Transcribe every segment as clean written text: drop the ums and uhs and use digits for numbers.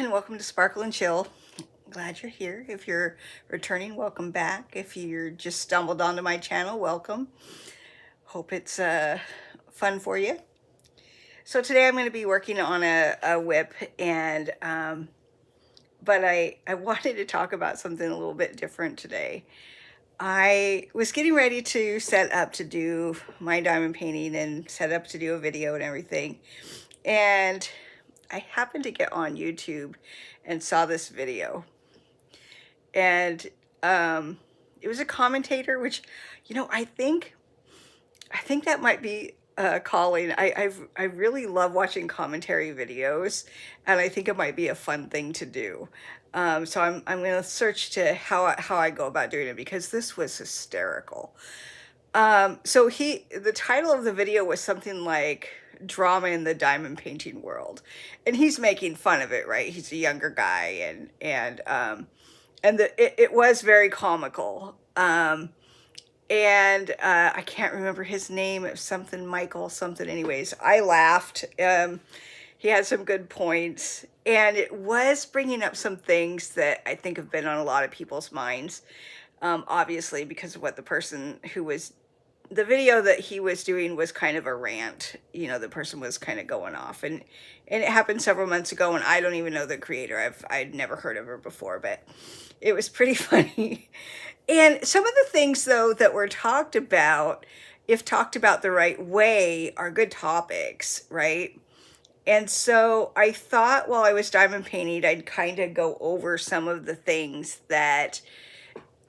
everyone, welcome to Sparkle and Chill. Glad you're here. If you're returning, welcome back. If you're just stumbled onto my channel, welcome. Hope it's fun for you. So today I'm going to be working on a whip, and but I wanted to talk about something a little bit different today. I was getting ready to set up to do my diamond painting and set up to do a video and everything, and I happened to get on YouTube and saw this video, and it was a commentator, which, I think that might be a calling. I really love watching commentary videos, and I think it might be a fun thing to do. So I'm going to search to how I go about doing it, because this was hysterical. So the title of the video was something like "Drama in the Diamond Painting World," and he's making fun of it, right? He's a younger guy, and it was very comical. And I can't remember his name. It was something Michael something. Anyways, I laughed. He had some good points, and it was bringing up some things that I think have been on a lot of people's minds. Obviously, because of what the video that he was doing was kind of a rant. The person was kind of going off, and it happened several months ago, and I don't even know the creator. I'd never heard of her before, but it was pretty funny. And some of the things, though, that were talked about, if talked about the right way, are good topics, right? And so I thought while I was diamond painting, I'd kind of go over some of the things that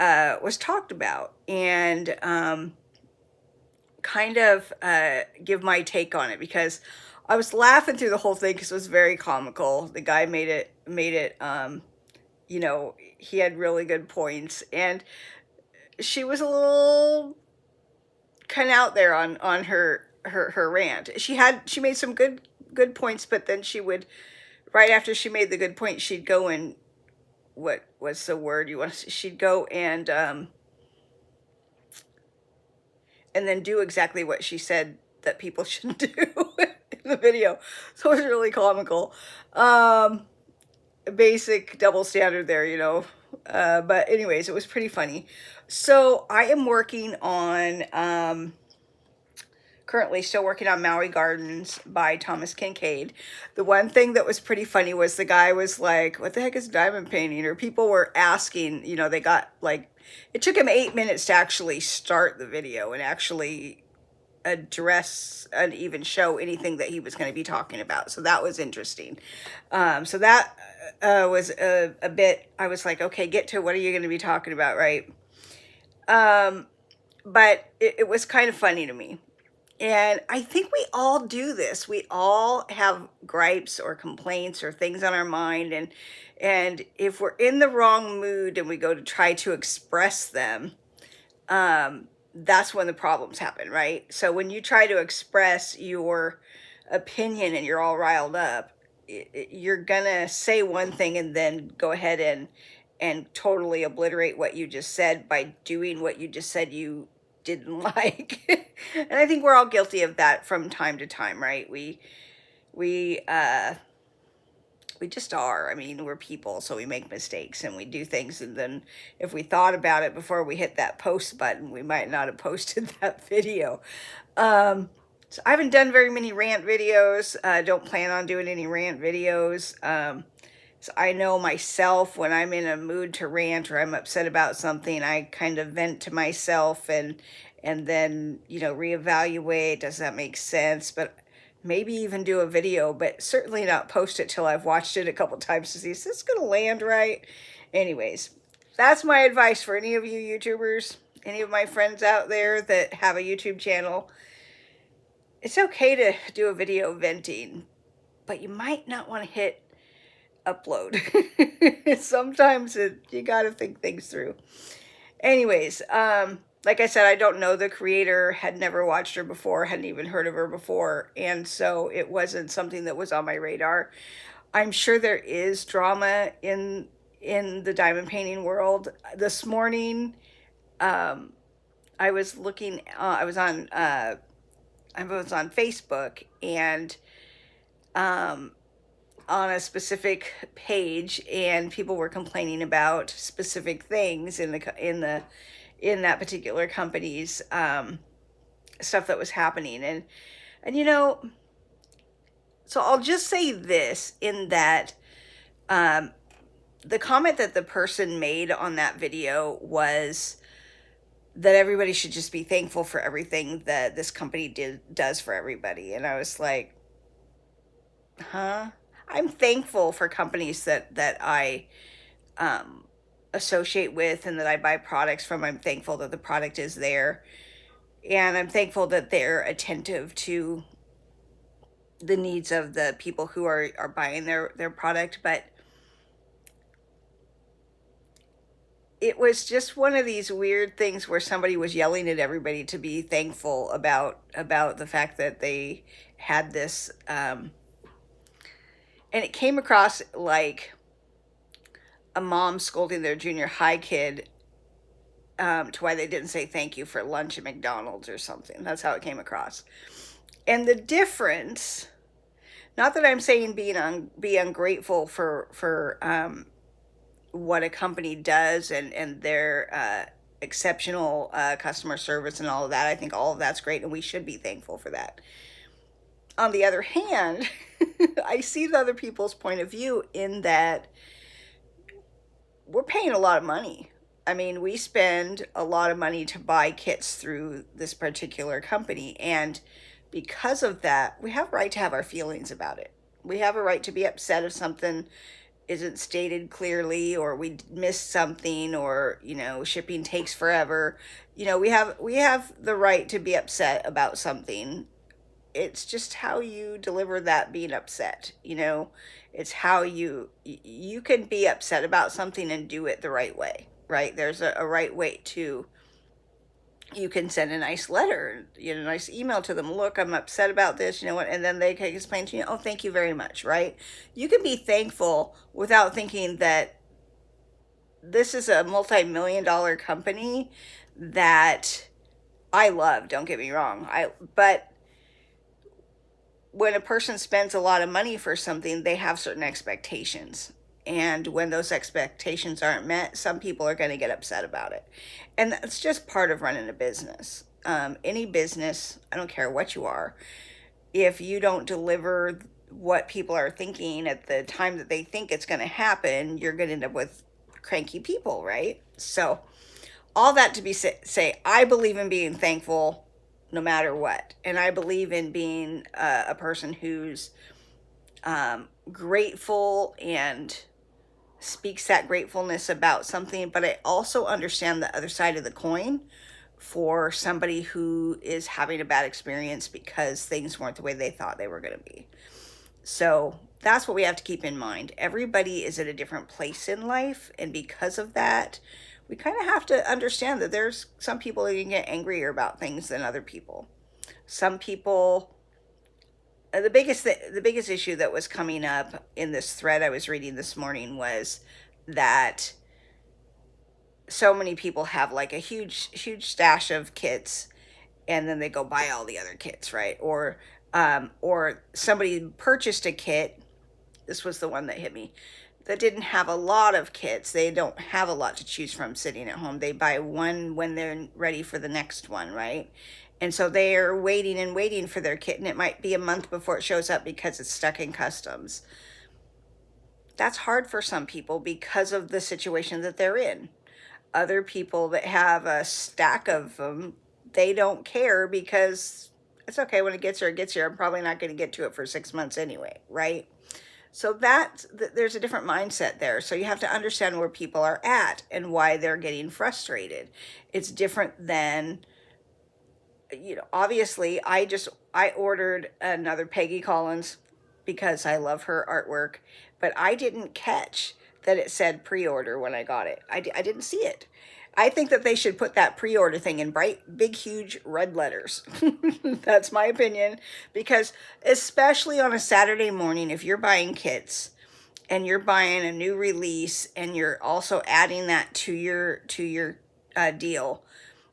was talked about, and kind of give my take on it, because I was laughing through the whole thing because it was very comical. The guy made it he had really good points, and she was a little kind of out there on her rant. She made some good points, but then she would, right after she made the good point, she'd go and, what was the word you want to, she'd go and then do exactly what she said that people shouldn't do in the video. So it was really comical. Basic double standard there. But anyways, it was pretty funny. So I am working on, currently still working on Maui Gardens by Thomas Kincaid. The one thing that was pretty funny was the guy was like, what the heck is diamond painting? Or people were asking, they got like, it took him 8 minutes to actually start the video and actually address and even show anything that he was going to be talking about. So that was interesting. So that was a bit, I was like, okay, get to what are you going to be talking about, right? But it was kind of funny to me. And I think we all do this. We all have gripes or complaints or things on our mind. And if we're in the wrong mood and we go to try to express them, that's when the problems happen, right? So when you try to express your opinion and you're all riled up, you're gonna say one thing and then go ahead and totally obliterate what you just said by doing what you just said you didn't like. And I think we're all guilty of that from time to time, right? We just are. I mean, we're people, so we make mistakes and we do things, and then if we thought about it before we hit that post button, we might not have posted that video. So I haven't done very many rant videos. Don't plan on doing any rant videos. So I know myself, when I'm in a mood to rant or I'm upset about something, I kind of vent to myself and then, reevaluate. Does that make sense? But maybe even do a video, but certainly not post it till I've watched it a couple times to see, is this going to land right? Anyways, that's my advice for any of you YouTubers, any of my friends out there that have a YouTube channel. It's okay to do a video venting, but you might not want to hit upload. Sometimes you got to think things through. Anyways, like I said, I don't know the creator, had never watched her before, hadn't even heard of her before, and so it wasn't something that was on my radar. I'm sure there is drama in the diamond painting world. This morning, I was looking. I was on Facebook, and on a specific page, and people were complaining about specific things in that particular company's stuff that was happening. And so I'll just say this, in that the comment that the person made on that video was that everybody should just be thankful for everything that this company does for everybody. And I was like, huh? I'm thankful for companies that I associate with and that I buy products from. I'm thankful that the product is there, and I'm thankful that they're attentive to the needs of the people who are buying their product. But it was just one of these weird things where somebody was yelling at everybody to be thankful about the fact that they had this, and it came across like a mom scolding their junior high kid to why they didn't say thank you for lunch at McDonald's or something. That's how it came across. And the difference, not that I'm saying be ungrateful for what a company does and their exceptional customer service and all of that. I think all of that's great, and we should be thankful for that. On the other hand, I see the other people's point of view in that we're paying a lot of money. I mean, we spend a lot of money to buy kits through this particular company, and because of that, we have a right to have our feelings about it. We have a right to be upset if something isn't stated clearly, or we missed something, or shipping takes forever. We have the right to be upset about something. It's just how you deliver that being upset. It's how you can be upset about something and do it the right way, right? There's a right way to. You can send a nice letter, a nice email to them. Look, I'm upset about this, and then they can explain to you, oh, thank you very much, right? You can be thankful without thinking that this is a multi-million-dollar company that I love, don't get me wrong. But when a person spends a lot of money for something, they have certain expectations. And when those expectations aren't met, some people are going to get upset about it. And that's just part of running a business. Any business, I don't care what you are, if you don't deliver what people are thinking at the time that they think it's going to happen, you're going to end up with cranky people, right? So all that to say, I believe in being thankful no matter what. And I believe in being a person who's grateful and speaks that gratefulness about something. But I also understand the other side of the coin for somebody who is having a bad experience because things weren't the way they thought they were going to be. So that's what we have to keep in mind. Everybody is at a different place in life, and because of that, we kind of have to understand that there's some people who can get angrier about things than other people. Some people, the biggest issue that was coming up in this thread I was reading this morning was that so many people have like a huge stash of kits, and then they go buy all the other kits, right? Or somebody purchased a kit. This was the one that hit me, that didn't have a lot of kits. They don't have a lot to choose from sitting at home. They buy one when they're ready for the next one, right? And so they are waiting for their kit, and it might be a month before it shows up because it's stuck in customs. That's hard for some people because of the situation that they're in. Other people that have a stack of them, they don't care because it's okay, when it gets here, it gets here. I'm probably not going to get to it for 6 months anyway, right? So there's a different mindset there. So you have to understand where people are at and why they're getting frustrated. It's different than, obviously I ordered another Peggy Collins because I love her artwork, but I didn't catch that it said pre-order when I got it. I didn't see it. I think that they should put that pre-order thing in bright, big, huge red letters. That's my opinion, because especially on a Saturday morning, if you're buying kits and you're buying a new release and you're also adding that to your deal,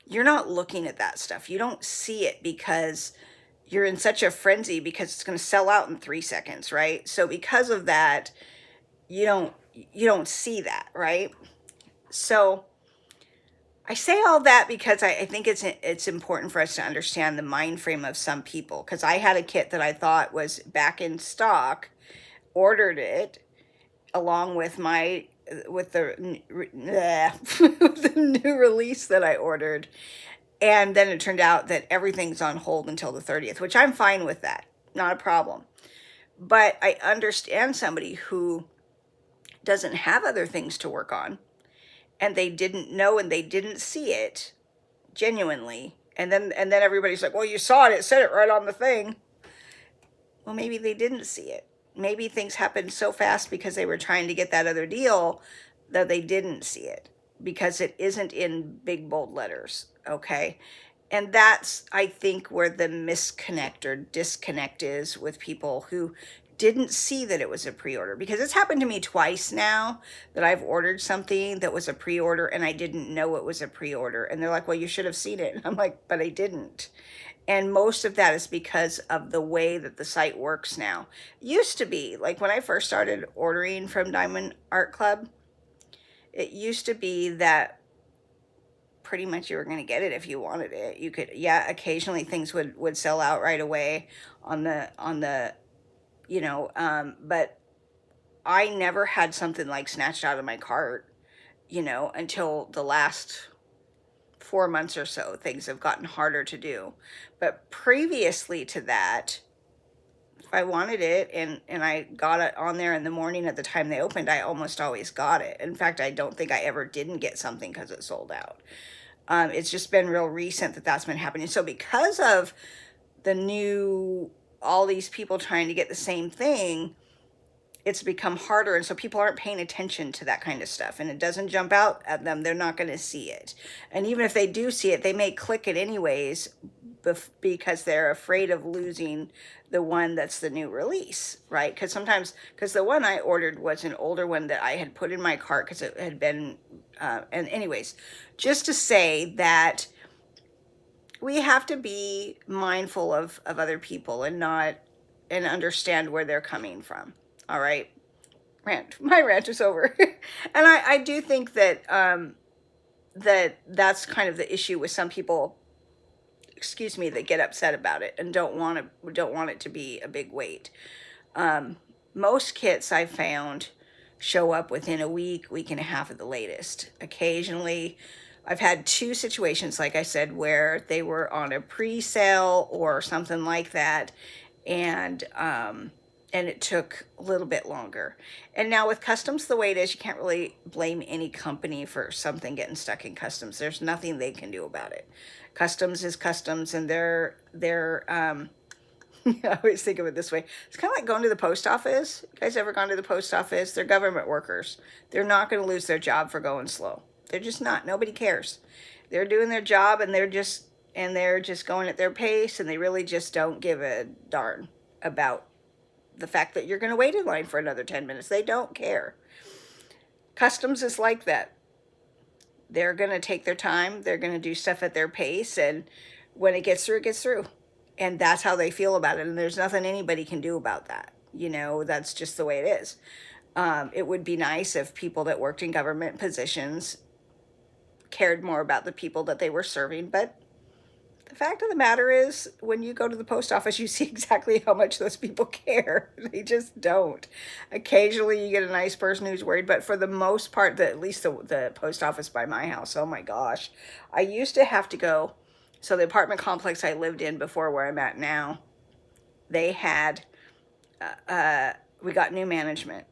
you're not looking at that stuff. You don't see it because you're in such a frenzy because it's going to sell out in 3 seconds, right? So because of that, you don't see that, right? So I say all that because I think it's important for us to understand the mind frame of some people. Because I had a kit that I thought was back in stock, ordered it along with my with the with the new release that I ordered, and then it turned out that everything's on hold until the 30th, which I'm fine with that, not a problem. But I understand somebody who doesn't have other things to work on, and they didn't know and they didn't see it genuinely, and then everybody's like, well, you saw it said it right on the thing. Well, maybe they didn't see it. Maybe things happened so fast because they were trying to get that other deal that they didn't see it, because it isn't in big bold letters, okay? And that's, I think, where the misconnect or disconnect is with people who didn't see that it was a pre-order. Because it's happened to me twice now that I've ordered something that was a pre-order and I didn't know it was a pre-order, and they're like, well, you should have seen it. And I'm like, but I didn't. And most of that is because of the way that the site works now. It used to be, like when I first started ordering from Diamond Art Club, it used to be that pretty much you were going to get it if you wanted it. You could, yeah, occasionally things would sell out right away on the but I never had something like snatched out of my cart, until the last 4 months or so. Things have gotten harder to do. But previously to that, if I wanted it and I got it on there in the morning at the time they opened, I almost always got it. In fact, I don't think I ever didn't get something because it sold out. It's just been real recent that that's been happening. So because of all these people trying to get the same thing, it's become harder. And so people aren't paying attention to that kind of stuff, and it doesn't jump out at them. They're not going to see it. And even if they do see it, they may click it anyways because they're afraid of losing the one that's the new release, right? Because the one I ordered was an older one that I had put in my cart because it had been, and anyways, just to say that we have to be mindful of other people and understand where they're coming from. All right. My rant is over. And I do think that, that's kind of the issue with some people, that get upset about it and don't want it to be a big weight. Most kits I've found show up within a week and a half at the latest. Occasionally, I've had 2 situations, like I said, where they were on a pre-sale or something like that, and it took a little bit longer. And now with customs the way it is, you can't really blame any company for something getting stuck in customs. There's nothing they can do about it. Customs is customs, and they're I always think of it this way. It's kind of like going to the post office. You guys ever gone to the post office? They're government workers. They're not going to lose their job for going slow. They're just not. Nobody cares. They're doing their job, and they're just going at their pace, and they really just don't give a darn about the fact that you're going to wait in line for another 10 minutes. They don't care. Customs is like that. They're going to take their time. They're going to do stuff at their pace, and when it gets through, it gets through. And that's how they feel about it, and there's nothing anybody can do about that. That's just the way it is. It would be nice if people that worked in government positions cared more about the people that they were serving, but the fact of the matter is, when you go to the post office, you see exactly how much those people care. They just don't. Occasionally you get a nice person who's worried, but for the most part, at least the post office by my house, oh my gosh. I used to have to go, so the apartment complex I lived in before where I'm at now, they had, we got new management.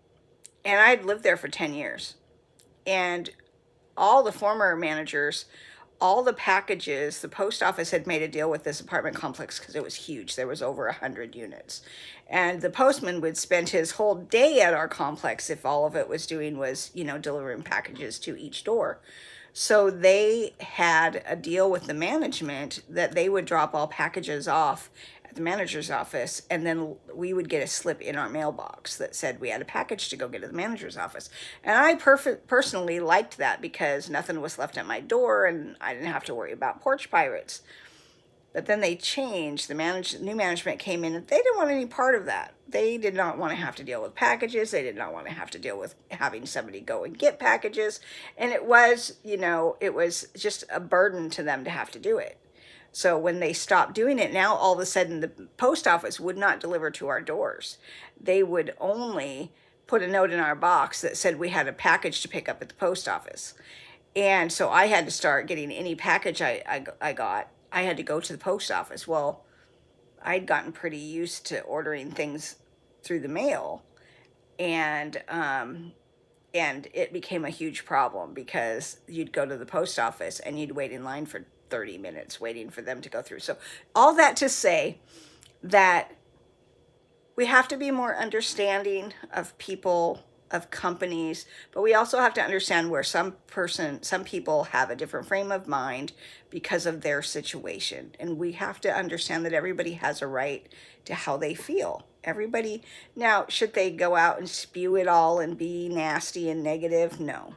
And I'd lived there for 10 years. And all the former managers, all the packages, the post office had made a deal with this apartment complex because it was huge. There was over 100 units. And the postman would spend his whole day at our complex if all of it was doing was, delivering packages to each door. So they had a deal with the management that they would drop all packages off at the manager's office, and then we would get a slip in our mailbox that said we had a package to go get at the manager's office. And I personally liked that because nothing was left at my door and I didn't have to worry about porch pirates. But then they changed, new management came in and they didn't want any part of that. They did not want to have to deal with packages. They did not want to have to deal with having somebody go and get packages. And it was, it was just a burden to them to have to do it. So when they stopped doing it, now all of a sudden the post office would not deliver to our doors. They would only put a note in our box that said we had a package to pick up at the post office. And so I had to start getting any package I got. I had to go to the post office. Well, I'd gotten pretty used to ordering things through the mail, and it became a huge problem because you'd go to the post office and you'd wait in line for 30 minutes waiting for them to go through. So all that to say that we have to be more understanding of people, of companies, but we also have to understand where some people have a different frame of mind because of their situation. And we have to understand that everybody has a right to how they feel. Everybody, now, should they go out and spew it all and be nasty and negative? No.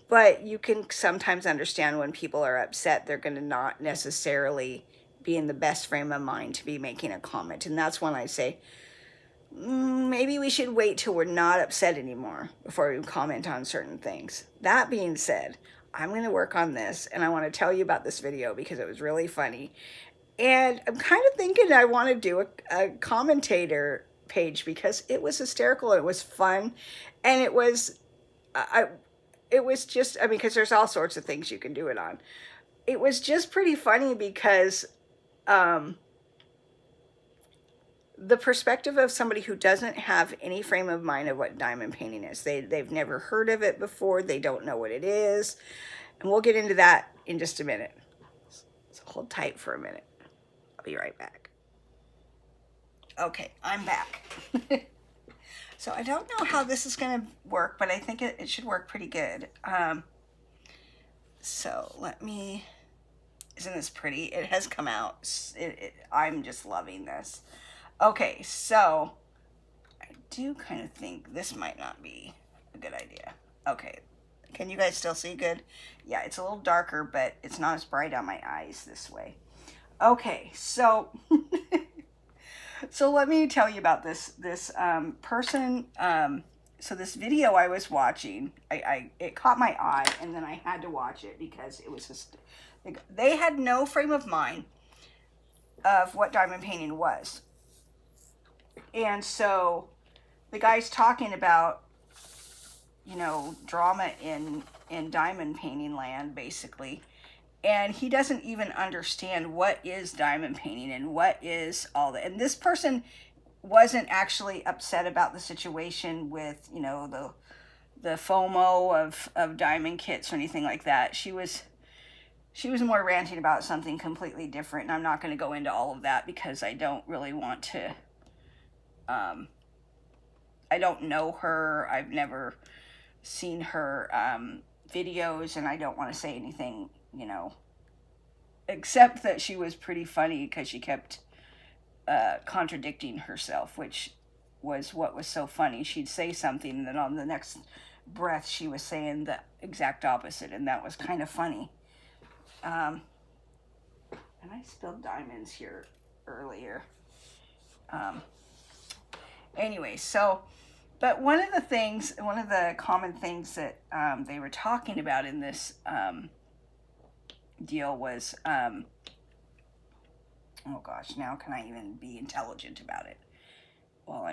But you can sometimes understand when people are upset, they're going to not necessarily be in the best frame of mind to be making a comment. And that's when I say, maybe we should wait till we're not upset anymore before we comment on certain things. That being said, I'm going to work on this, and I want to tell you about this video because it was really funny. And I'm kind of thinking I want to do a commentator page because it was hysterical, it was fun, and it was just, because there's all sorts of things you can do it on. It was just pretty funny because the perspective of somebody who doesn't have any frame of mind of what diamond painting is. They've never heard of it before. They don't know what it is. And we'll get into that in just a minute. So hold tight for a minute. I'll be right back. Okay, I'm back. So I don't know how this is going to work, but I think it should work pretty good. So let me... Isn't this pretty? It has come out. I'm just loving this. Okay, so I do kind of think this might not be a good idea. Okay, can you guys still see good? Yeah, it's a little darker, but it's not as bright on my eyes this way. Okay, so so let me tell you about this person. So this video I was watching, it caught my eye, and then I had to watch it because it was just, they had no frame of mind of what diamond painting was. And so the guy's talking about, drama in diamond painting land, basically. And he doesn't even understand what is diamond painting and what is all that. And this person wasn't actually upset about the situation with, the FOMO of diamond kits or anything like that. She was more ranting about something completely different. And I'm not going to go into all of that because I don't really want to... I don't know her. I've never seen her videos, and I don't want to say anything, except that she was pretty funny because she kept contradicting herself, which was what was so funny. She'd say something, and then on the next breath, she was saying the exact opposite, and that was kind of funny. And I spilled diamonds here earlier. Anyway, so, but one of the common things that they were talking about in this deal was, oh gosh, now can I even be intelligent about it? Well,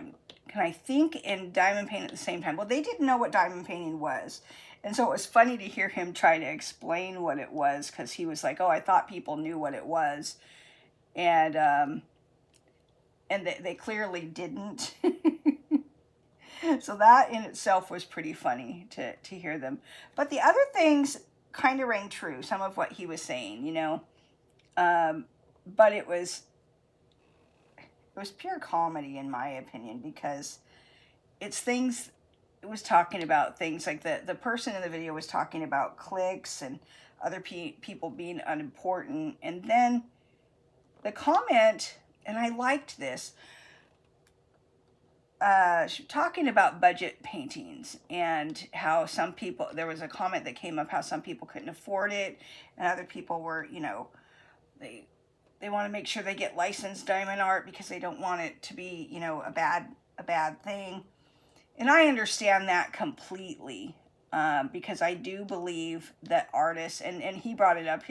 can I think and diamond paint at the same time? Well, they didn't know what diamond painting was. And so it was funny to hear him try to explain what it was, because he was like, oh, I thought people knew what it was. And they clearly didn't. So that in itself was pretty funny to hear them. But the other things kind of rang true, some of what he was saying, but it was pure comedy in my opinion, because it was talking about things like the person in the video was talking about cliques and other people being unimportant. And then the comment, and I liked this, talking about budget paintings and how some people, there was a comment that came up how some people couldn't afford it and other people were, they want to make sure they get licensed diamond art because they don't want it to be, you know, a bad thing. And I understand that completely, because I do believe that artists, and he brought it up,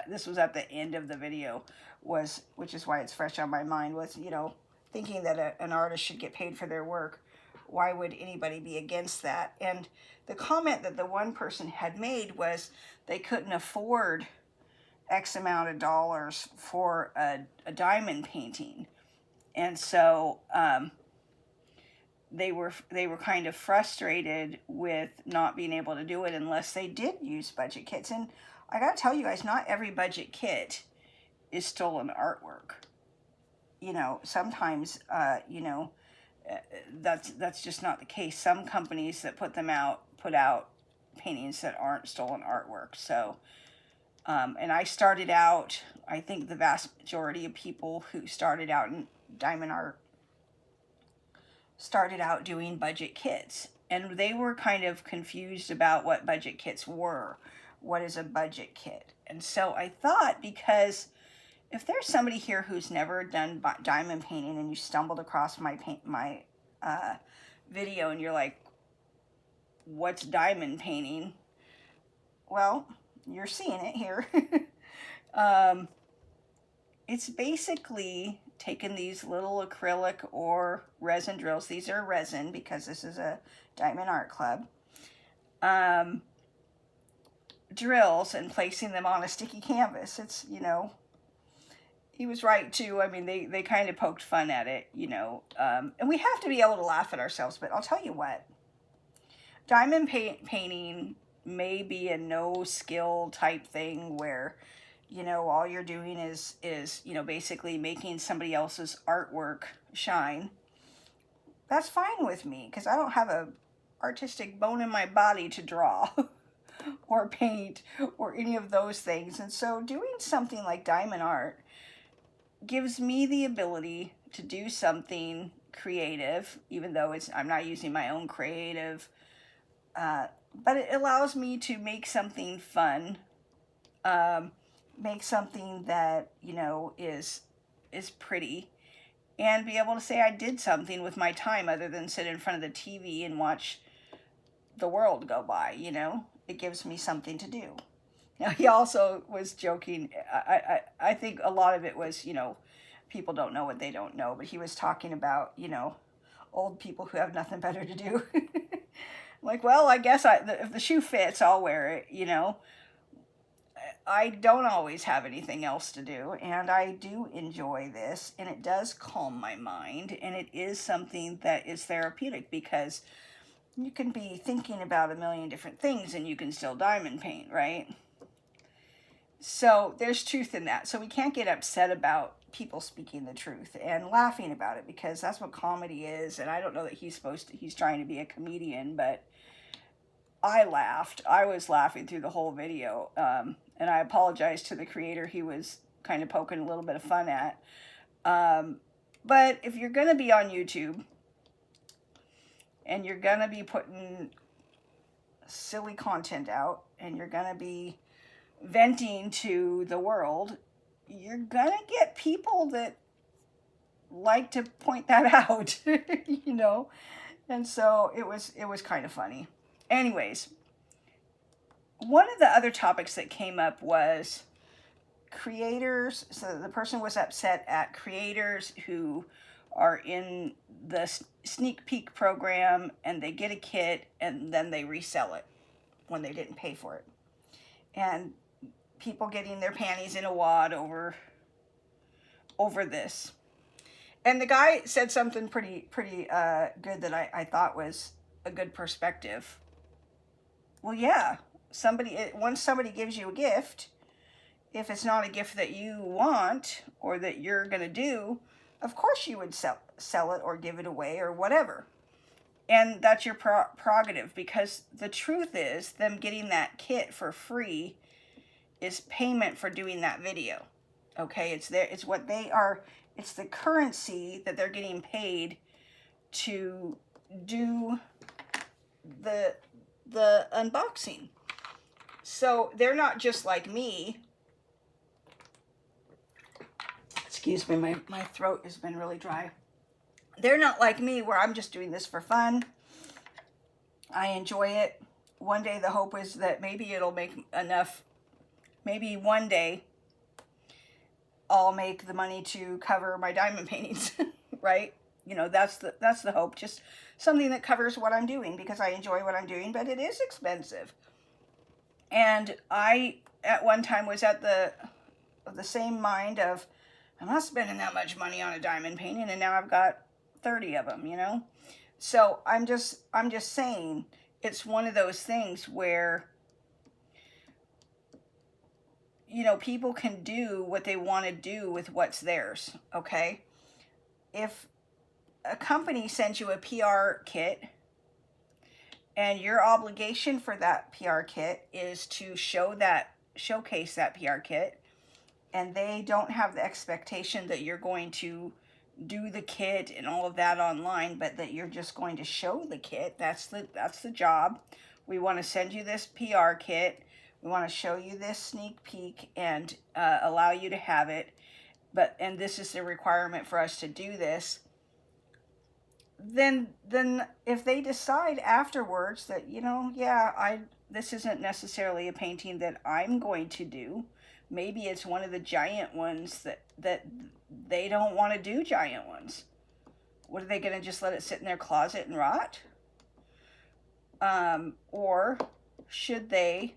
this was at the end of the video, which is why it's fresh on my mind, was, you know, thinking that an artist should get paid for their work. Why would anybody be against that? And the comment that the one person had made was they couldn't afford X amount of dollars for a diamond painting. And so they were kind of frustrated with not being able to do it unless they did use budget kits. And I gotta tell you guys, not every budget kit is stolen artwork. You know, sometimes, you know, that's just not the case. Some companies that put out paintings that aren't stolen artwork. So, and I started out, I think the vast majority of people who started out in diamond art started out doing budget kits, and they were kind of confused about what budget kits were. What is a budget kit? And so I thought, because if there's somebody here who's never done diamond painting and you stumbled across my video and you're like, what's diamond painting? Well, you're seeing it here. It's basically taking these little acrylic or resin drills. These are resin because this is a diamond art club. Drills, and placing them on a sticky canvas. It's, you know, he was right too. I mean, they kind of poked fun at it, you know, and we have to be able to laugh at ourselves. But I'll tell you what, diamond painting may be a no skill type thing where, you know, all you're doing is, you know, basically making somebody else's artwork shine. That's fine with me, because I don't have a artistic bone in my body to draw or paint or any of those things. And so doing something like diamond art gives me the ability to do something creative, even though I'm not using my own creative, but it allows me to make something fun, make something that, you know, is pretty, and be able to say I did something with my time other than sit in front of the TV and watch the world go by. You know, it gives me something to do. Now, he also was joking. I think a lot of it was, you know, people don't know what they don't know, but he was talking about, you know, old people who have nothing better to do. Like, well, I guess if the shoe fits, I'll wear it, you know. I don't always have anything else to do, and I do enjoy this, and it does calm my mind, and it is something that is therapeutic, because you can be thinking about a million different things and you can still diamond paint, right? So there's truth in that. So we can't get upset about people speaking the truth and laughing about it, because that's what comedy is. And I don't know that he's trying to be a comedian, but I laughed. I was laughing through the whole video. And I apologize to the creator he was kind of poking a little bit of fun at. But if you're going to be on YouTube and you're going to be putting silly content out and you're going to be venting to the world, you're going to get people that like to point that out, you know? And so it was kind of funny. Anyways, one of the other topics that came up was creators. So the person was upset at creators who are in the sneak peek program and they get a kit and then they resell it when they didn't pay for it. And people getting their panties in a wad over this. And the guy said something pretty good that I thought was a good perspective. Well, yeah, once somebody gives you a gift, if it's not a gift that you want or that you're going to do, of course you would sell it or give it away or whatever. And that's your prerogative, because the truth is, them getting that kit for free is payment for doing that video. Okay, it's what they are, it's the currency that they're getting paid to do the unboxing. So they're not just like me Excuse me, my throat has been really dry. They're not like me where I'm just doing this for fun. I enjoy it. One day the hope is that maybe it'll make enough, maybe one day I'll make the money to cover my diamond paintings, right? You know, that's the hope. Just something that covers what I'm doing because I enjoy what I'm doing, but it is expensive. And I, at one time, was at the same mind of, I'm not spending that much money on a diamond painting, and now I've got 30 of them, you know? So I'm just saying, it's one of those things where, you know, people can do what they want to do with what's theirs, okay? If a company sends you a PR kit and your obligation for that PR kit is to showcase that PR kit, and they don't have the expectation that you're going to do the kit and all of that online, but that you're just going to show the kit, that's the job. We want to send you this PR kit. We want to show you this sneak peek and allow you to have it. And this is the requirement for us to do this. Then if they decide afterwards that, you know, yeah, this isn't necessarily a painting that I'm going to do. Maybe it's one of the giant ones that they don't want to do giant ones. What, are they going to just let it sit in their closet and rot? Or should they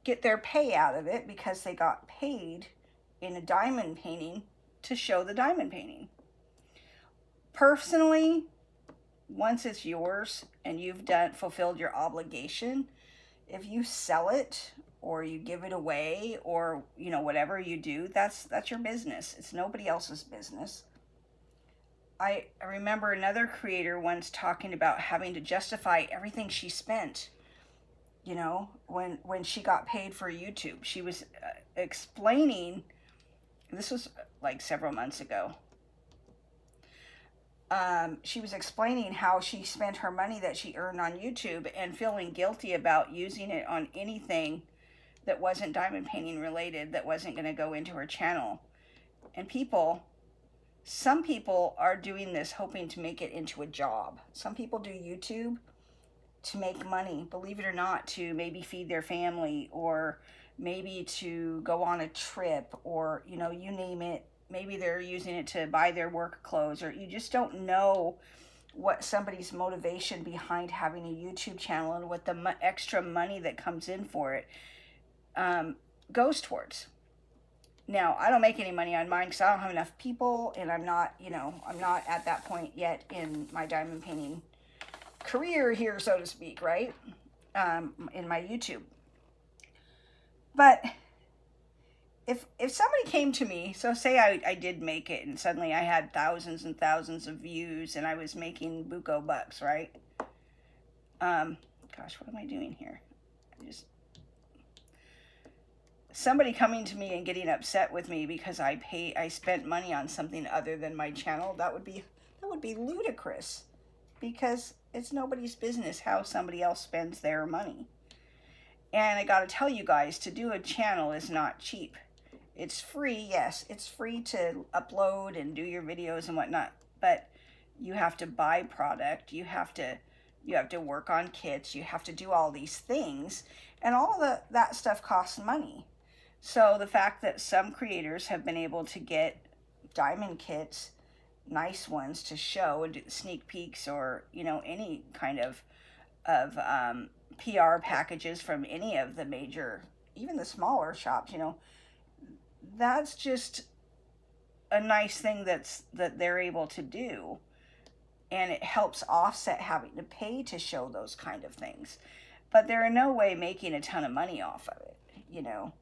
get their pay out of it because they got paid in a diamond painting to show the diamond painting? Personally, once it's yours and you've fulfilled your obligation, if you sell it or you give it away or, you know, whatever you do, that's your business. It's nobody else's business. I remember another creator once talking about having to justify everything she spent, you know, when she got paid for YouTube. She was explaining, this was like several months ago, she was explaining how she spent her money that she earned on YouTube and feeling guilty about using it on anything that wasn't diamond painting related, that wasn't going to go into her channel. And some people are doing this hoping to make it into a job. Some people do YouTube to make money, believe it or not, to maybe feed their family or maybe to go on a trip or, you know, you name it. Maybe they're using it to buy their work clothes, or you just don't know what somebody's motivation behind having a YouTube channel and what the extra money that comes in for it goes towards. Now, I don't make any money on mine because I don't have enough people, and I'm not at that point yet in my diamond painting career here, so to speak, right? In my YouTube. But if somebody came to me, so say I did make it and suddenly I had thousands and thousands of views and I was making buco bucks, right? Gosh, what am I doing here? Somebody coming to me and getting upset with me because I spent money on something other than my channel, that would be ludicrous, because it's nobody's business how somebody else spends their money. And I gotta tell you guys, to do a channel is not cheap. It's free, yes, it's free to upload and do your videos and whatnot, but you have to buy product, you have to work on kits, you have to do all these things, and all that stuff costs money. So the fact that some creators have been able to get diamond kits, nice ones to show and do sneak peeks, or, you know, any kind of PR packages from any of the major, even the smaller shops, you know, that's just a nice thing that they're able to do, and it helps offset having to pay to show those kind of things. But they're in no way making a ton of money off of it, you know.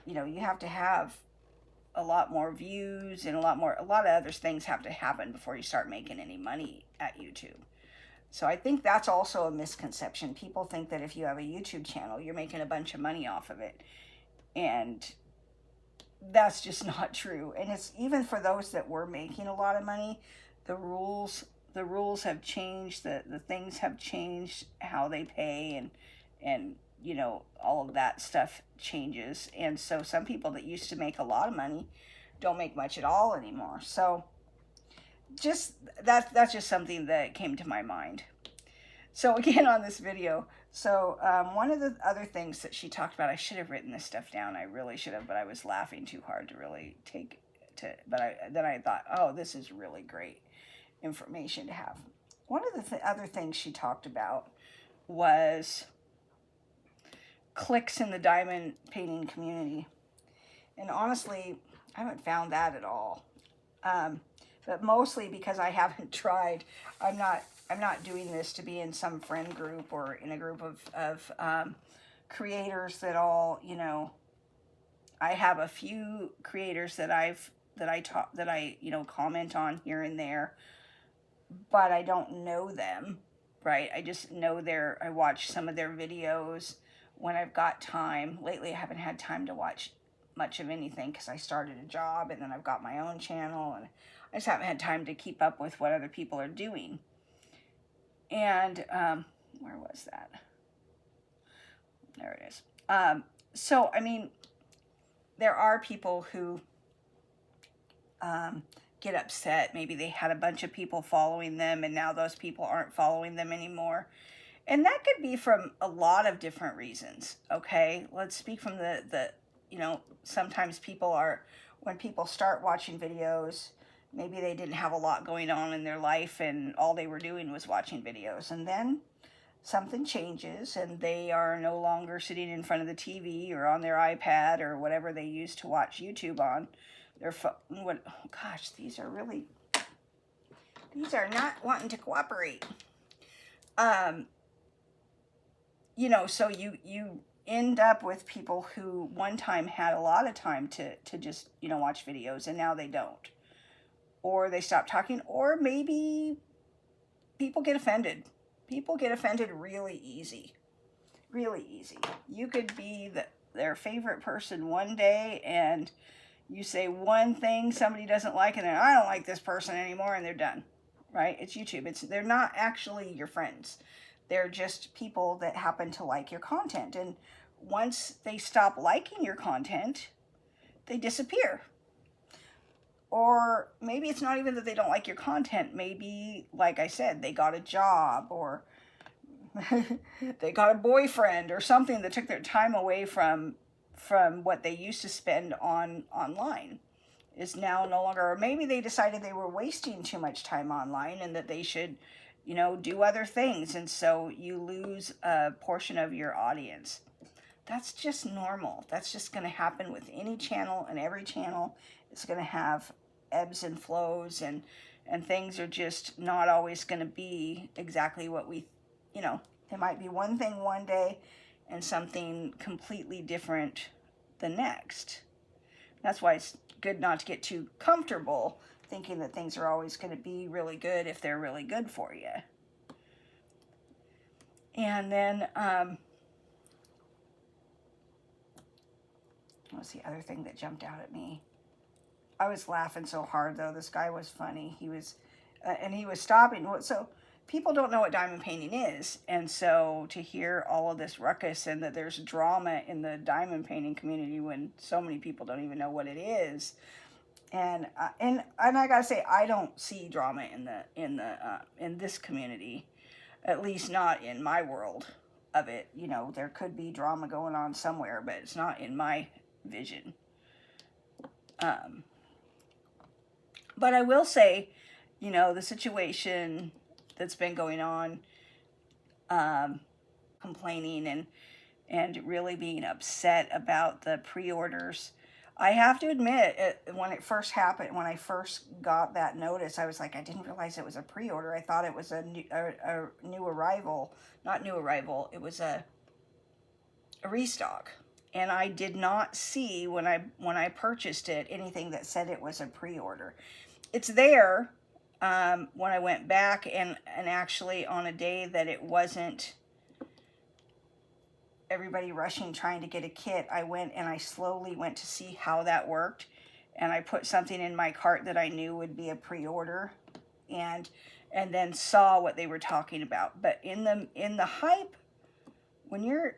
You have to have a lot more views and a lot of other things have to happen before you start making any money at YouTube. So I think that's also a misconception. People think that if you have a YouTube channel, you're making a bunch of money off of it. And that's just not true. And it's even for those that were making a lot of money, the rules have changed, the things have changed, how they pay, and you know, all of that stuff changes. And so some people that used to make a lot of money don't make much at all anymore. So just that's just something that came to my mind. So again, on this video, so one of the other things that she talked about, I should have written this stuff down. I really should have, but I was laughing too hard to really then I thought, oh, this is really great information to have. One of the other things she talked about was clicks in the diamond painting community. And honestly, I haven't found that at all. But mostly because I haven't tried. I'm not doing this to be in some friend group or in a group of creators that all, you know, I have a few creators that I comment on here and there, but I don't know them, right? I just know I watch some of their videos when I've got time. Lately, I haven't had time to watch much of anything because I started a job and then I've got my own channel, and I just haven't had time to keep up with what other people are doing. And where was that? There it is. So, I mean, there are people who get upset. Maybe they had a bunch of people following them and now those people aren't following them anymore. And that could be from a lot of different reasons, okay? Let's speak from the you know, sometimes when people start watching videos, maybe they didn't have a lot going on in their life and all they were doing was watching videos. And then something changes and they are no longer sitting in front of the TV or on their iPad or whatever they use to watch YouTube on. Oh gosh, these are not wanting to cooperate. You know, so you end up with people who one time had a lot of time to just, you know, watch videos and now they don't. Or they stop talking, or maybe people get offended. People get offended really easy. Really easy. You could be their favorite person one day and you say one thing somebody doesn't like and then, I don't like this person anymore, and they're done, right? It's YouTube. They're not actually your friends. They're just people that happen to like your content. And once they stop liking your content, they disappear. Or maybe it's not even that they don't like your content. Maybe, like I said, they got a job or they got a boyfriend or something that took their time away from what they used to spend online is now no longer, or maybe they decided they were wasting too much time online and that they should, you know, do other things. And so you lose a portion of your audience. That's just normal. That's just going to happen with any channel, and every channel is going to have ebbs and flows, and things are just not always going to be exactly what we, you know, it might be one thing one day and something completely different the next. That's why it's good not to get too comfortable thinking that things are always going to be really good if they're really good for you. And then, what's the other thing that jumped out at me? I was laughing so hard, though. This guy was funny. He was, and he was stopping. So people don't know what diamond painting is. And so to hear all of this ruckus and that there's drama in the diamond painting community when so many people don't even know what it is. And I gotta say, I don't see drama in this community, at least not in my world of it. You know, there could be drama going on somewhere, but it's not in my vision. But I will say, you know, the situation that's been going on, complaining and really being upset about the pre-orders. I have to admit, when it first happened, when I first got that notice, I was like, I didn't realize it was a pre-order. I thought it was a new arrival. Not new arrival. It was a restock. And I did not see when I purchased it anything that said it was a pre-order. It's there when I went back and actually on a day that it wasn't everybody rushing trying to get a kit, I went and I slowly went to see how that worked, and I put something in my cart that I knew would be a pre-order, and then saw what they were talking about. But in the hype, when you're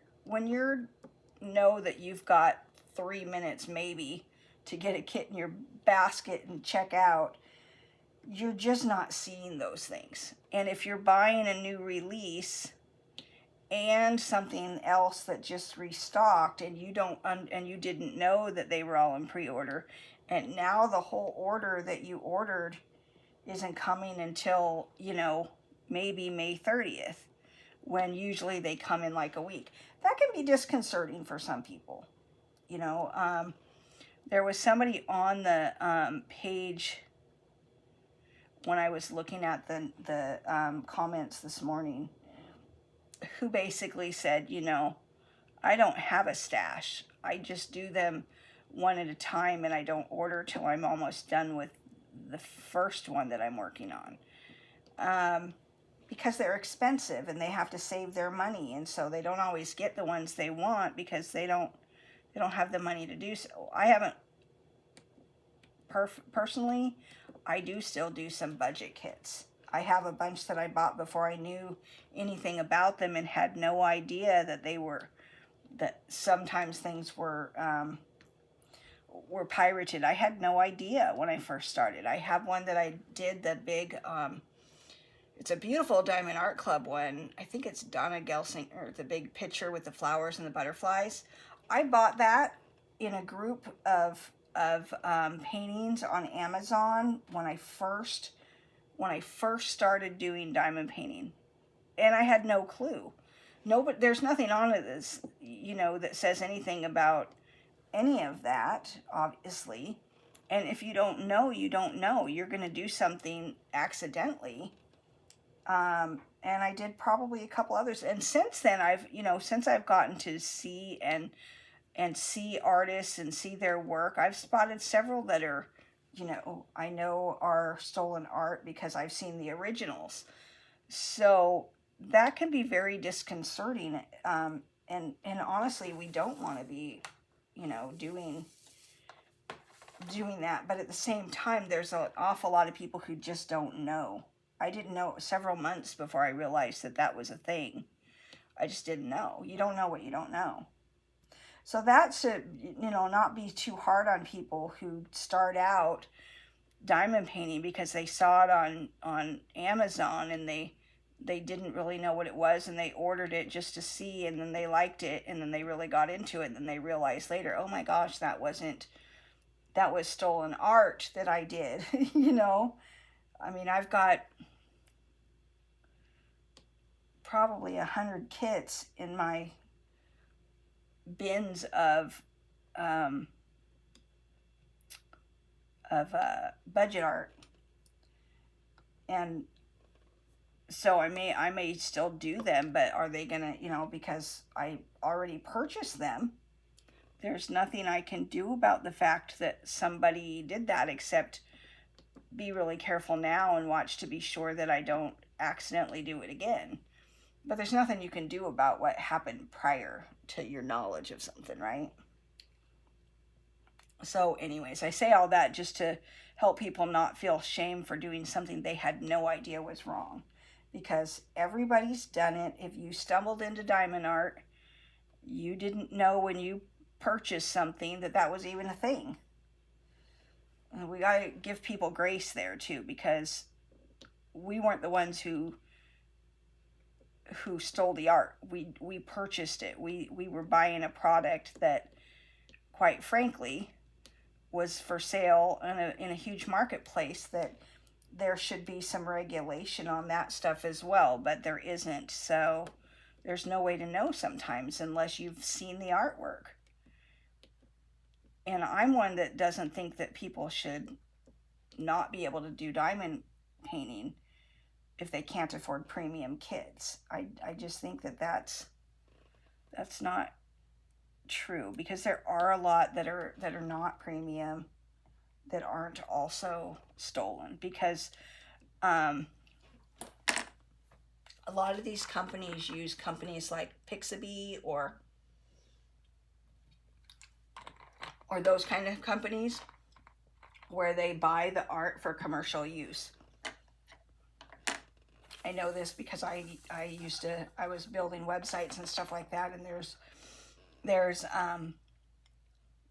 know that you've got 3 minutes maybe to get a kit in your basket and check out, you're just not seeing those things. And if you're buying a new release and something else that just restocked, and you didn't know that they were all in pre-order, and now the whole order that you ordered isn't coming until, maybe May 30th, when usually they come in like a week. That can be disconcerting for some people. There was somebody on the page when I was looking at the comments this morning who basically said, I don't have a stash. I just do them one at a time, and I don't order till I'm almost done with the first one that I'm working on. Because they're expensive and they have to save their money, and so they don't always get the ones they want because they don't have the money to do so. I haven't personally, I do still do some budget kits. I have a bunch that I bought before I knew anything about them and had no idea that sometimes things were pirated. I had no idea when I first started. I have one that I did, the big, it's a beautiful Diamond Art Club one. I think it's Donna Gelsinger, the big picture with the flowers and the butterflies. I bought that in a group of paintings on Amazon when I first started doing diamond painting, and I had no clue. But there's nothing on it that's, that says anything about any of that, obviously. And if you don't know, you don't know. You're going to do something accidentally. And I did probably a couple others. And since then, since I've gotten to see and see artists and see their work, I've spotted several that are, I know are stolen art because I've seen the originals. So that can be very disconcerting. And honestly, we don't want to be, doing that. But at the same time, there's an awful lot of people who just don't know. I didn't know several months before I realized that was a thing. I just didn't know. You don't know what you don't know. So that should, not be too hard on people who start out diamond painting because they saw it on Amazon and they didn't really know what it was, and they ordered it just to see, and then they liked it, and then they really got into it, and then they realized later, oh my gosh, that was stolen art that I did. I mean, I've got probably 100 kits in my bins of budget art, and so I may still do them, but are they gonna, because I already purchased them, there's nothing I can do about the fact that somebody did that except be really careful now and watch to be sure that I don't accidentally do it again. But there's nothing you can do about what happened prior to your knowledge of something, right? So anyways, I say all that just to help people not feel shame for doing something they had no idea was wrong. Because everybody's done it. If you stumbled into diamond art, you didn't know when you purchased something that was even a thing. And we got to give people grace there too, because we weren't the ones who stole the art. We purchased it. We were buying a product that, quite frankly, was for sale in a huge marketplace, that there should be some regulation on that stuff as well, but there isn't. So there's no way to know sometimes unless you've seen the artwork. And I'm one that doesn't think that people should not be able to do diamond painting if they can't afford premium kits. I just think that's not true, because there are a lot that are not premium that aren't also stolen, because a lot of these companies use companies like Pixabay or those kind of companies where they buy the art for commercial use. I know this because I was building websites and stuff like that, and there's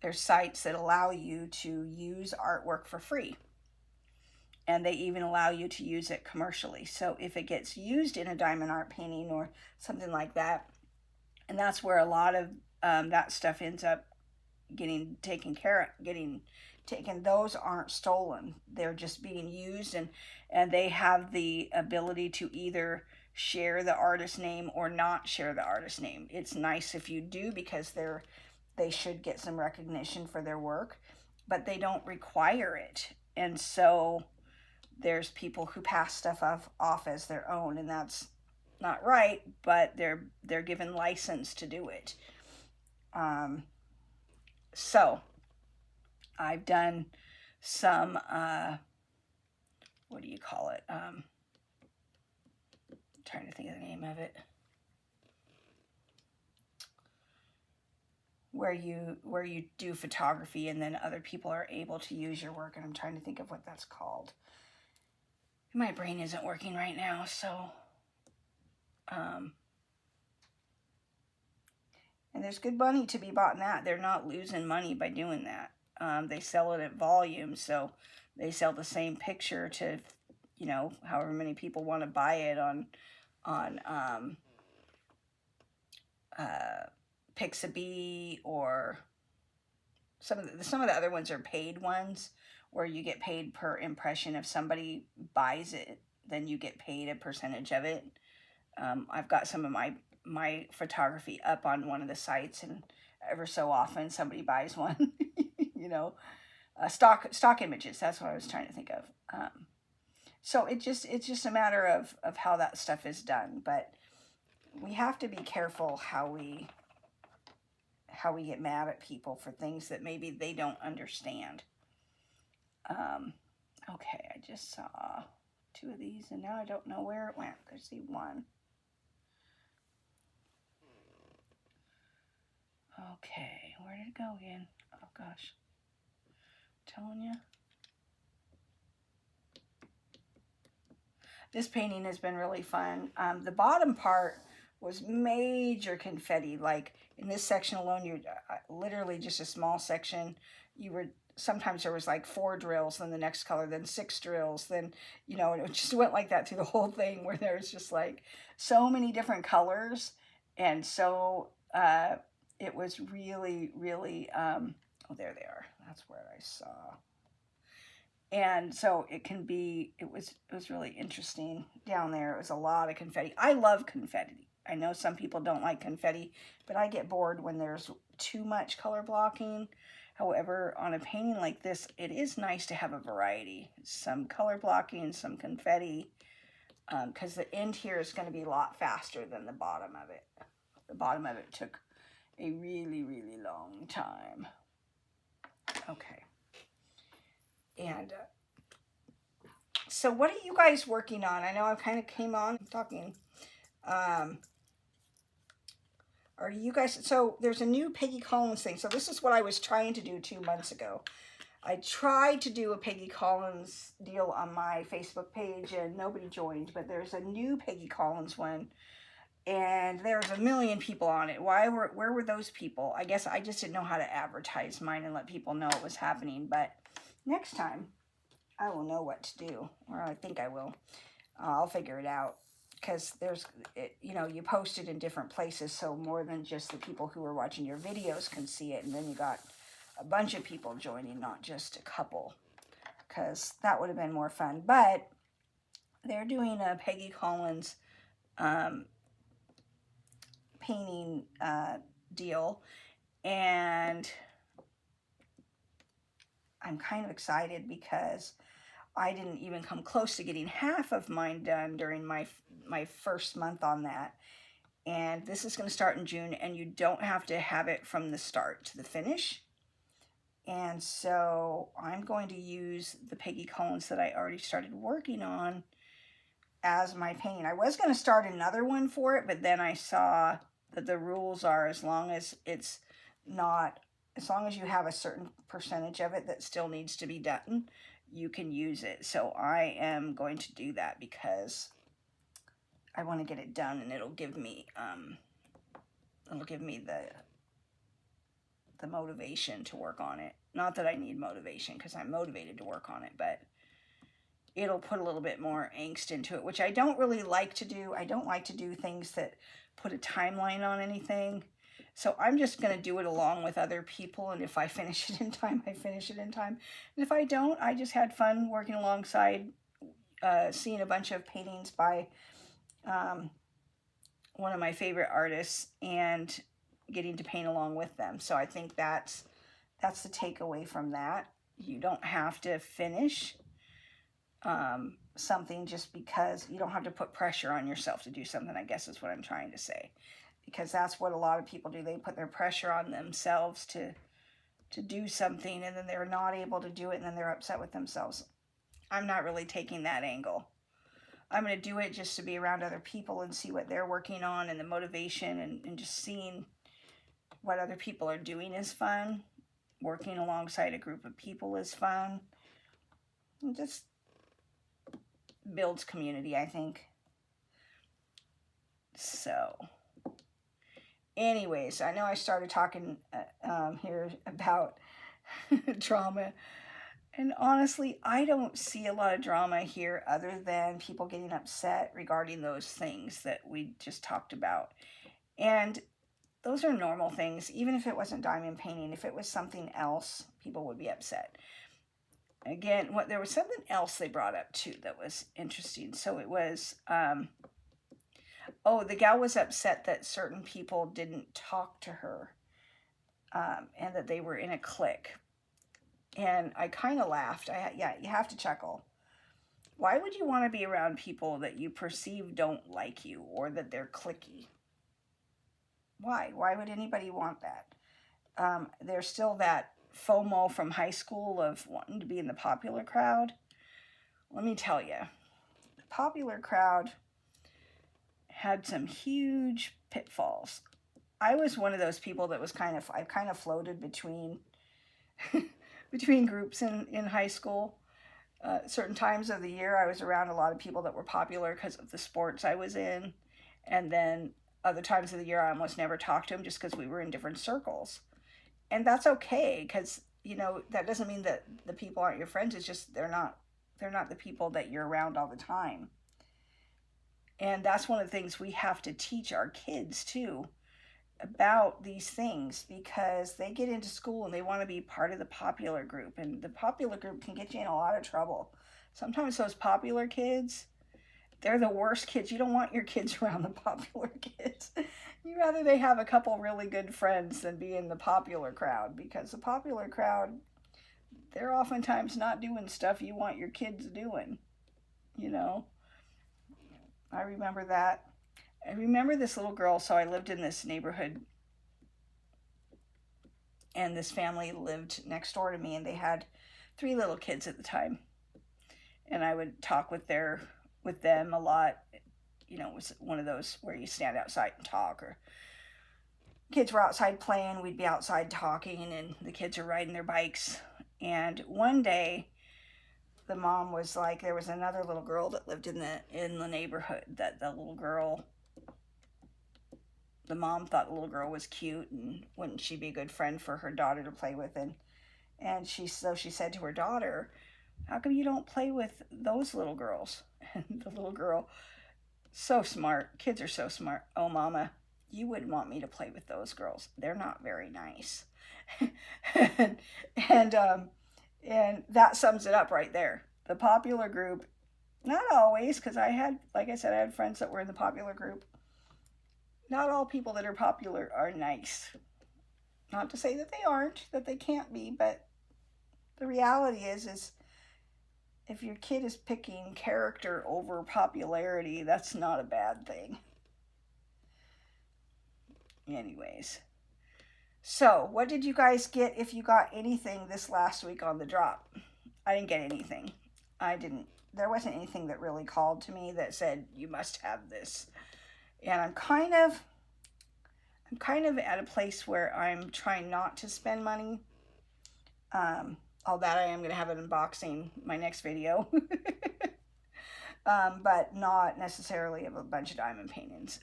there's sites that allow you to use artwork for free. And they even allow you to use it commercially. So if it gets used in a diamond art painting or something like that, and that's where a lot of that stuff ends up getting taken care of, getting taken. Those aren't stolen. They're just being used, and they have the ability to either share the artist name or not share the artist name. It's nice if you do, because they should get some recognition for their work, but they don't require it. And so there's people who pass stuff off as their own, and that's not right, but they're given license to do it. So I've done some what do you call it? I'm trying to think of the name of it. Where you do photography and then other people are able to use your work, and I'm trying to think of what that's called. My brain isn't working right now, so and there's good money to be bought in that. They're not losing money by doing that. They sell it at volume, so they sell the same picture to, you know, however many people want to buy it on Pixabay, or some of the other ones are paid ones where you get paid per impression. If somebody buys it, then you get paid a percentage of it. I've got some of my photography up on one of the sites, and ever so often somebody buys one. You know, stock images. That's what I was trying to think of. So it's just a matter of how that stuff is done. But we have to be careful how we get mad at people for things that maybe they don't understand. Okay, I just saw 2 of these, and now I don't know where it went. I see one. Okay, where did it go again? Oh gosh, I'm telling you. This painting has been really fun. The bottom part was major confetti. Like in this section alone, you literally just a small section. Sometimes there was like 4 drills, then the next color, then 6 drills, then, you know, and it just went like that through the whole thing, where there was just like so many different colors. And so it was really, really, oh, there they are. That's where I saw. And so it was really interesting down there. It was a lot of confetti. I love confetti. I know some people don't like confetti, but I get bored when there's too much color blocking. However, on a painting like this, it is nice to have a variety. Some color blocking, some confetti, because the end here is going to be a lot faster than the bottom of it. The bottom of it took a really, really long time. Okay. And so what are you guys working on? I know I kind of came on talking. Are you guys, so there's a new Peggy Collins thing. So this is what I was trying to do 2 months ago. I tried to do a Peggy Collins deal on my Facebook page and nobody joined, but there's a new Peggy Collins one, and there's a million people on it. Where were those people? I guess I just didn't know how to advertise mine and let people know it was happening, but next time I will know what to do, or I think I will. I'll figure it out, because you know, you post it in different places, so more than just the people who are watching your videos can see it, and then you got a bunch of people joining, not just a couple, because that would have been more fun. But they're doing a Peggy Collins painting deal, and I'm kind of excited because I didn't even come close to getting half of mine done during my first month on that. And this is going to start in June, and you don't have to have it from the start to the finish. And so I'm going to use the Peggy Collins that I already started working on as my painting. I was going to start another one for it, but then I saw that the rules are as long as you have a certain percentage of it that still needs to be done, you can use it. So I am going to do that because I want to get it done, and it'll give me the the motivation to work on it. Not that I need motivation, because I'm motivated to work on it, but it'll put a little bit more angst into it, which I don't really like to do. I don't like to do things that put a timeline on anything. So I'm just going to do it along with other people, and if I finish it in time, I finish it in time. And if I don't, I just had fun working alongside, seeing a bunch of paintings by one of my favorite artists and getting to paint along with them. So I think that's the takeaway from that. You don't have to finish something just because you don't have to put pressure on yourself to do something, I guess is what I'm trying to say. Because that's what a lot of people do. They put their pressure on themselves to do something, and then they're not able to do it, and then they're upset with themselves. I'm not really taking that angle. I'm going to do it just to be around other people and see what they're working on, and the motivation, and just seeing what other people are doing is fun. Working alongside a group of people is fun. It just builds community, I think. So, anyways, I know I started talking here about drama. And honestly, I don't see a lot of drama here other than people getting upset regarding those things that we just talked about. And those are normal things. Even if it wasn't diamond painting, if it was something else, people would be upset. Again, there was something else they brought up too that was interesting. So it was, the gal was upset that certain people didn't talk to her, and that they were in a clique. And I kind of laughed. You have to chuckle. Why would you want to be around people that you perceive don't like you, or that they're cliquey? Why? Why would anybody want that? There's still that FOMO from high school of wanting to be in the popular crowd. Let me tell you, the popular crowd had some huge pitfalls. I was one of those people that was I kind of floated between between groups in high school. Certain times of the year, I was around a lot of people that were popular because of the sports I was in. And then other times of the year, I almost never talked to them just because we were in different circles. And that's okay, because, that doesn't mean that the people aren't your friends. It's just they're not the people that you're around all the time. And that's one of the things we have to teach our kids, too, about these things, because they get into school and they want to be part of the popular group, and the popular group can get you in a lot of trouble. Sometimes those popular kids, they're the worst kids. You don't want your kids around the popular kids. You'd rather they have a couple really good friends than be in the popular crowd, because the popular crowd, they're oftentimes not doing stuff you want your kids doing. I remember that. I remember this little girl. So I lived in this neighborhood, and this family lived next door to me, and they had 3 little kids at the time. And I would talk with them a lot. It was one of those where you stand outside and talk, or kids were outside playing, we'd be outside talking, and the kids are riding their bikes. And one day, the mom was like, there was another little girl that lived in the neighborhood, that the mom thought the little girl was cute, and wouldn't she be a good friend for her daughter to play with? And she said to her daughter, how come you don't play with those little girls? And the little girl, so smart, kids are so smart. Oh, mama, you wouldn't want me to play with those girls. They're not very nice. and that sums it up right there. The popular group, not always, because like I said, I had friends that were in the popular group. Not all people that are popular are nice. Not to say that they aren't, that they can't be, but the reality is if your kid is picking character over popularity, that's not a bad thing. Anyways. So, what did you guys get, if you got anything this last week on the drop? I didn't get anything. There wasn't anything that really called to me that said, you must have this. And I'm kind of at a place where I'm trying not to spend money. All that I am going to have an unboxing my next video. But not necessarily of a bunch of diamond paintings.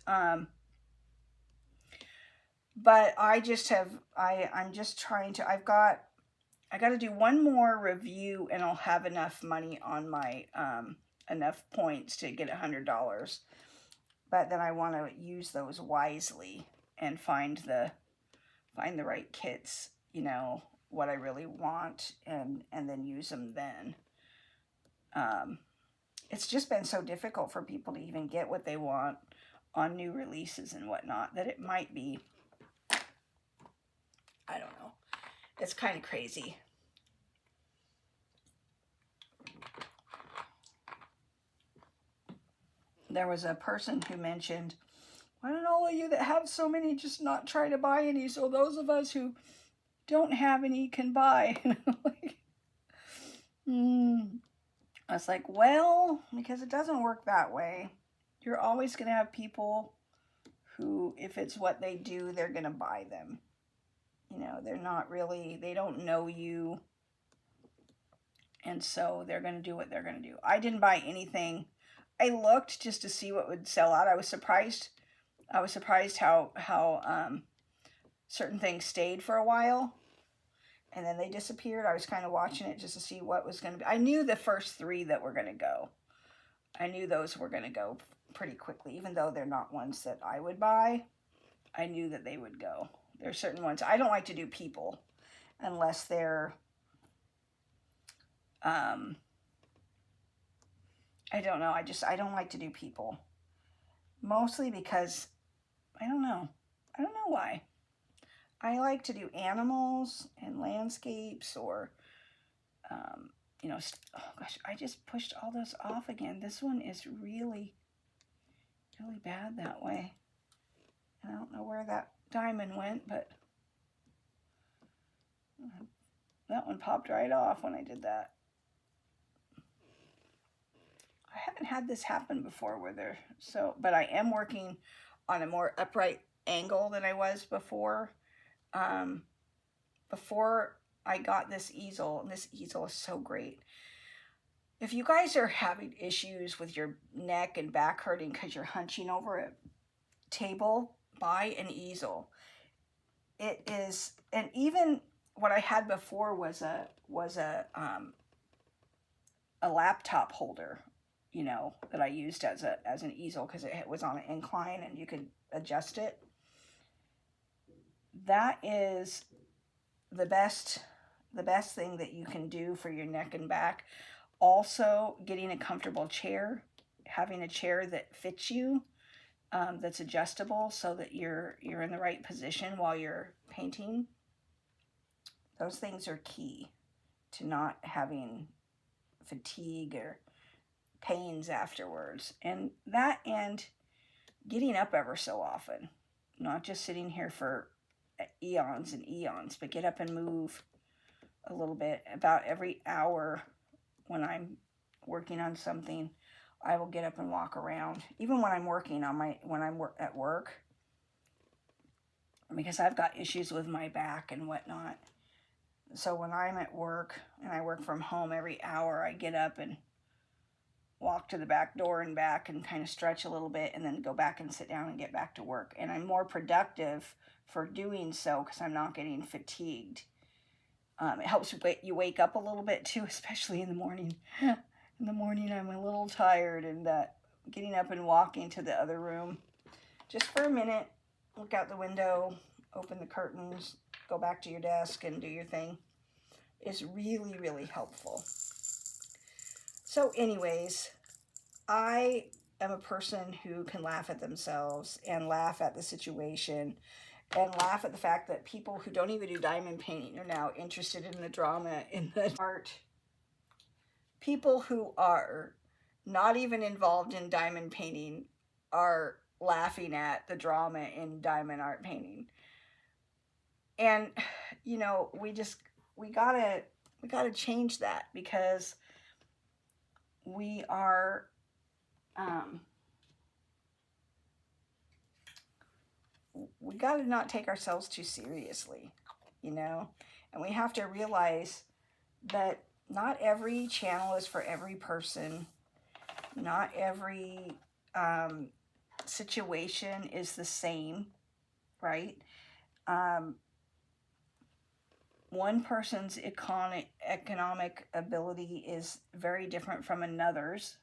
But I just have, I'm just trying to, I got to do one more review and I'll have enough money on my, enough points to get $100. But then I want to use those wisely and find the right kits, you know, what I really want, and then use them then. It's just been so difficult for people to even get what they want on new releases and whatnot that it might be, I don't know. It's kind of crazy. There was a person who mentioned, why don't all of you that have so many just not try to buy any so those of us who don't have any can buy? I was like, well, because it doesn't work that way. You're always going to have people who, if it's what they do, they're going to buy them. You know, they're not really, they don't know you. And so they're going to do what they're going to do. I didn't buy anything. I looked just to see what would sell out. I was surprised how certain things stayed for a while and then they disappeared. I was kind of watching it just to see what was going to be. I knew the first 3 that were going to go. I knew those were going to go pretty quickly, even though they're not ones that I would buy. I knew that they would go. There are certain ones. I don't like to do people unless they're, I don't know. I don't like to do people. Mostly because, I don't know. I don't know why. I like to do animals and landscapes or, you know, oh gosh, I just pushed all those off again. This one is really, really bad that way. And I don't know where that diamond went, but that one popped right off when I did that. I haven't had this happen before but I am working on a more upright angle than I was before. Before I got this easel, and this easel is so great. If you guys are having issues with your neck and back hurting because you're hunching over a table, buy an easel. It is, and even what I had before was a laptop holder, you know, that I used as an easel because it was on an incline and you could adjust it. That is the best thing that you can do for your neck and back. Also, getting a comfortable chair, having a chair that fits you, that's adjustable so that you're in the right position while you're painting. Those things are key to not having fatigue or pains afterwards. And that, and getting up ever so often, not just sitting here for eons and eons, but get up and move a little bit. About every hour when I'm working on something, I will get up and walk around. Even when I'm working on at work, because I've got issues with my back and whatnot. So when I'm at work and I work from home, every hour I get up and walk to the back door and back and kind of stretch a little bit and then go back and sit down and get back to work. And I'm more productive for doing so because I'm not getting fatigued. It helps you wake up a little bit too, especially in the morning. In the morning I'm a little tired, and getting up and walking to the other room just for a minute, look out the window, open the curtains, go back to your desk and do your thing is really, really helpful. So anyways, I am a person who can laugh at themselves and laugh at the situation and laugh at the fact that people who don't even do diamond painting are now interested in the drama in the art. People who are not even involved in diamond painting are laughing at the drama in diamond art painting. And, you know, we gotta change that, because we are, we gotta not take ourselves too seriously, you know, and we have to realize that not every channel is for every person. Not every situation is the same, right? One person's economic ability is very different from another's.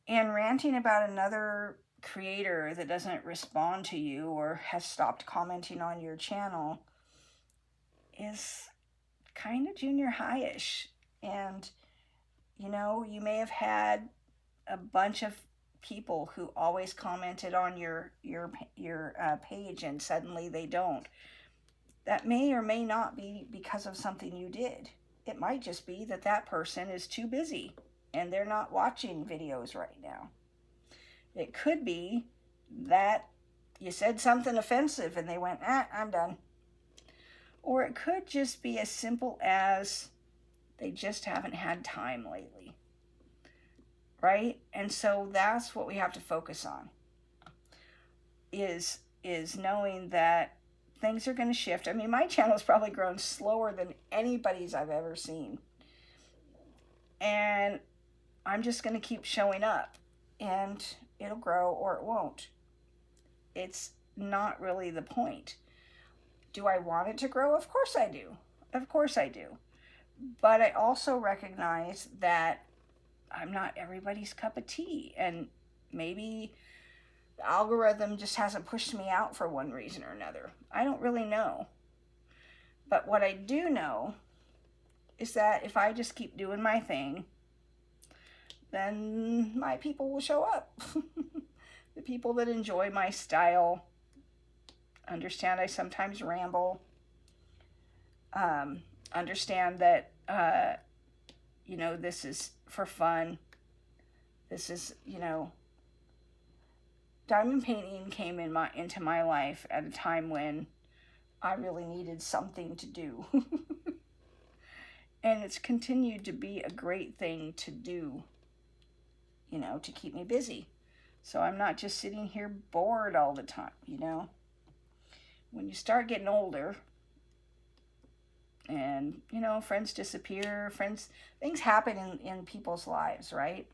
And ranting about another creator that doesn't respond to you or has stopped commenting on your channel is kind of junior high-ish. And, you know, you may have had a bunch of people who always commented on your page, and suddenly they don't. That may or may not be because of something you did. It might just be that that person is too busy and they're not watching videos right now. It could be that you said something offensive and they went, I'm done. Or it could just be as simple as they just haven't had time lately. Right? And so that's what we have to focus on, is knowing that things are going to shift. I mean, my channel's probably grown slower than anybody's I've ever seen. And I'm just going to keep showing up, and it'll grow or it won't. It's not really the point. Do I want it to grow? Of course I do. Of course I do. But I also recognize that I'm not everybody's cup of tea, and maybe the algorithm just hasn't pushed me out for one reason or another. I don't really know. But what I do know is that if I just keep doing my thing, then my people will show up. The people that enjoy my style, understand I sometimes ramble, understand that, you know, this is for fun. This is, you know, diamond painting came into my life at a time when I really needed something to do. And it's continued to be a great thing to do, you know, to keep me busy. So I'm not just sitting here bored all the time, you know. When you start getting older and, you know, friends disappear, things happen in people's lives, right?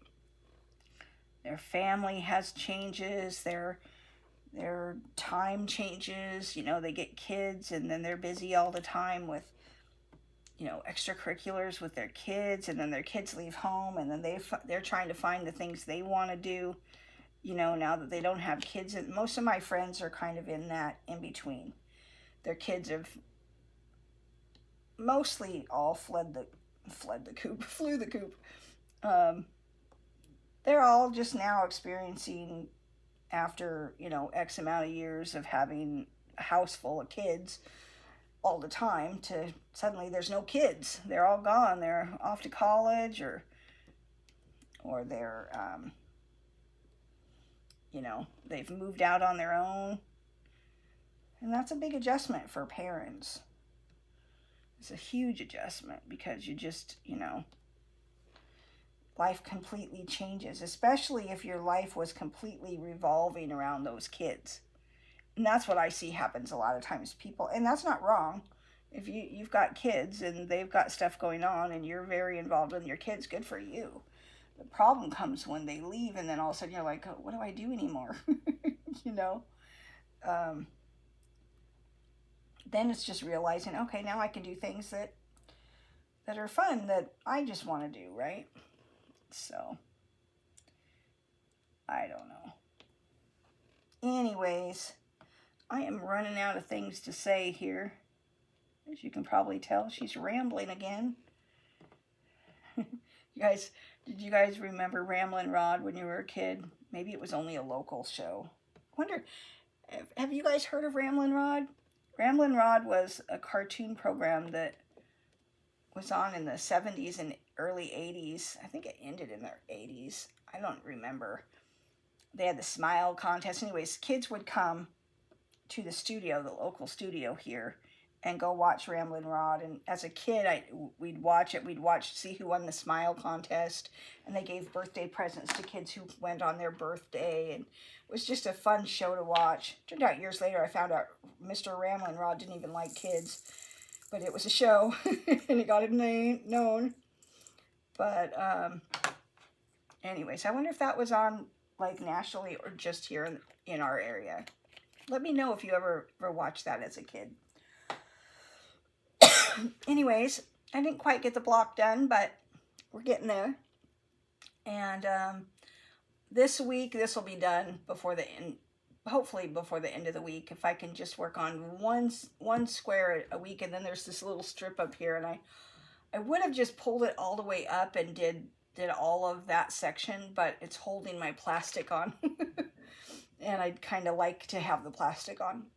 Their family has changes, their time changes, you know, they get kids and then they're busy all the time with, you know, extracurriculars with their kids, and then their kids leave home, and then they're trying to find the things they want to do, you know, now that they don't have kids. And most of my friends are kind of in that in between. Their kids have mostly all flew the coop. They're all just now experiencing, after, you know, X amount of years of having a house full of kids all the time, to suddenly there's no kids. They're all gone. They're off to college, or they're, you know, they've moved out on their own. And that's a big adjustment for parents. It's a huge adjustment, because you just, you know, life completely changes, especially if your life was completely revolving around those kids. And that's what I see happens a lot of times. People, and that's not wrong. If you've got kids and they've got stuff going on and you're very involved with your kids, good for you. The problem comes when they leave, and then all of a sudden you're like, oh, what do I do anymore? You know? Then it's just realizing, okay, now I can do things that are fun, that I just want to do, right? So, I don't know. Anyways, I am running out of things to say here. As you can probably tell, she's rambling again. Did you guys remember Ramblin' Rod when you were a kid? Maybe it was only a local show. I wonder, have you guys heard of Ramblin' Rod? Ramblin' Rod was a cartoon program that was on in the 70s and early 80s. I think it ended in the 80s. I don't remember. They had the smile contest. Anyways, kids would come to the studio, the local studio here, and go watch Ramblin' Rod. And as a kid, we'd watch it. We'd watch to see who won the smile contest. And they gave birthday presents to kids who went on their birthday. And it was just a fun show to watch. Turned out years later, I found out Mr. Ramblin' Rod didn't even like kids. But it was a show, and it got him known. But anyways, I wonder if that was on like nationally or just here in our area. Let me know if you ever watched that as a kid. Anyways, I didn't quite get the block done, but we're getting there. And this week, this will be done before the end, hopefully before the end of the week. If I can just work on one square a week, and then there's this little strip up here, and I would have just pulled it all the way up and did all of that section, but it's holding my plastic on. And I'd kind of like to have the plastic on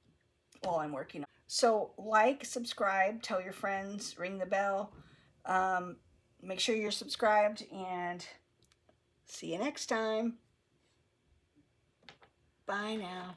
while I'm working. So like, subscribe, tell your friends, ring the bell. Make sure you're subscribed, and see you next time. Bye now.